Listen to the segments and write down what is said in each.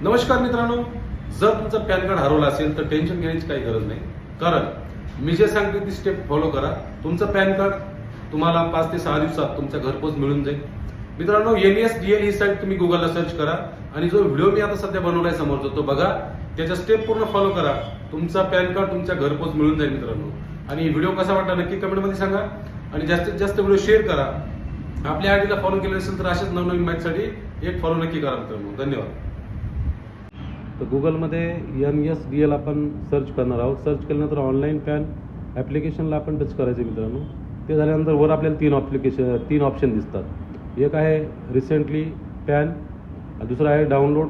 नमस्कार मित्रांनो, जर तुमचं पॅन कार्ड हरवलं असेल तर टेन्शन घेण्याची काही गरज नाही. कारण मी जे सांगते ती स्टेप फॉलो करा. तुमचं पॅन कार्ड तुम्हाला 5 ते 6 दिवसात तुमच्या घरपोच मिळून जाईल. मित्रांनो, NESDL ही साईट तुम्ही गुगलला सर्च करा आणि जो व्हिडिओ मी आता सध्या बनवलाय समोरचा तो बघा. त्याच्या स्टेप पूर्ण फॉलो करा. तुमचा पॅन कार्ड तुमच्या घरपोच मिळून जाईल मित्रांनो. आणि व्हिडिओ कसा वाटला नक्की कमेंटमध्ये सांगा आणि जास्तीत जास्त व्हिडिओ शेअर करा. आपल्या आयडीला फॉलो केलं असेल तर अशाच नवनवीन माहितीसाठी एक फॉलो नक्की करा मित्रांनो. धन्यवाद. तर गुगलमध्ये NESDL आपण सर्च करणार आहोत. सर्च केल्यानंतर ऑनलाईन पॅन ॲप्लिकेशनला आपण टच करायचं मित्रांनो. ते झाल्यानंतर वर आपल्याला तीन ऑप्शन दिसतात. एक आहे रिसेंटली पॅन, दुसरा आहे डाउनलोड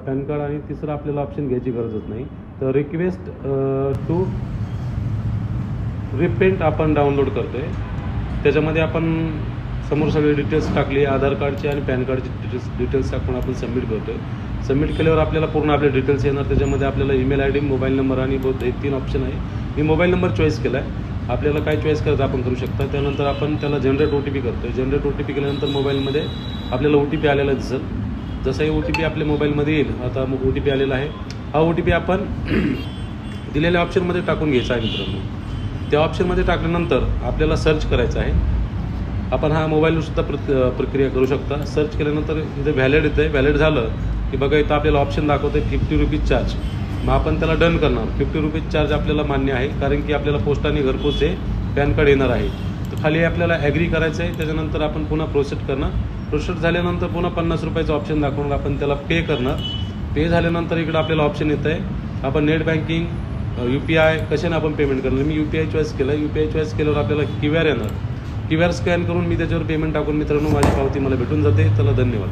पॅन कार्ड आणि तिसरं आपल्याला ऑप्शन घ्यायची गरजच नाही. तर रिक्वेस्ट टू रिपेंट आपण डाउनलोड करतोय. त्याच्यामध्ये आपण समोर सगळे डिटेल्स टाकले, आधार कार्डचे आणि पॅन कार्डचे डिटेल्स टाकून आपण सबमिट करतोय. सबमिट केल्यावर आपल्याला पूर्ण आपले डिटेल्स येणार. त्याच्यामध्ये आपल्याला ईमेल ID, मोबाईल नंबर आणि हे 3 ऑप्शन आहे. मी मोबाईल नंबर चॉईस केला आहे. आपल्याला काय चॉईस करायचं आपण करू शकता. त्यानंतर आपण त्याला जनरेट OTP करतोय. जनरेट OTP केल्यानंतर मोबाईलमध्ये आपल्याला OTP आलेला दिसेल. जसाही OTP आपल्या मोबाईलमध्ये येईल, आता OTP आलेला आहे. हा OTP आपण दिलेल्या ऑप्शनमध्ये टाकून घ्यायचा आहे मित्रांनो. त्या ऑप्शनमध्ये टाकल्यानंतर आपल्याला सर्च करायचं आहे. आपण हा मोबाईलवरसुद्धा प्रक्रिया करू शकता. सर्च केल्यानंतर इथे व्हॅलिड येतं आहे. व्हॅलिड झालं की बघा इथं आपल्याला ऑप्शन दाखवतं आहे 50 रुपीज चार्ज. मग आपण त्याला डन करणार. 50 रुपीज चार्ज आपल्याला मान्य आहे, कारण की आपल्याला पोस्टाने घरपोच हे पॅन कार्ड येणार आहे. तर खाली आपल्याला ॲग्री करायचं आहे. त्याच्यानंतर आपण पुन्हा प्रोसेस करणार. प्रोसेस झाल्यानंतर पुन्हा 50 रुपयाचं ऑप्शन दाखवणार. आपण त्याला पे करणार. पे झाल्यानंतर इकडं आपल्याला ऑप्शन येतं आहे. आपण नेट बँकिंग, UPI कशाने आपण पेमेंट करणार. मी UPI चॉईस केलं. UPI चॉईस केल्यावर आपल्याला QR येणार. QR स्कॅन करून मी त्याच्यावर पेमेंट टाकून मित्रांनो माझी पावती मला भेटून जाते. त्याला धन्यवाद.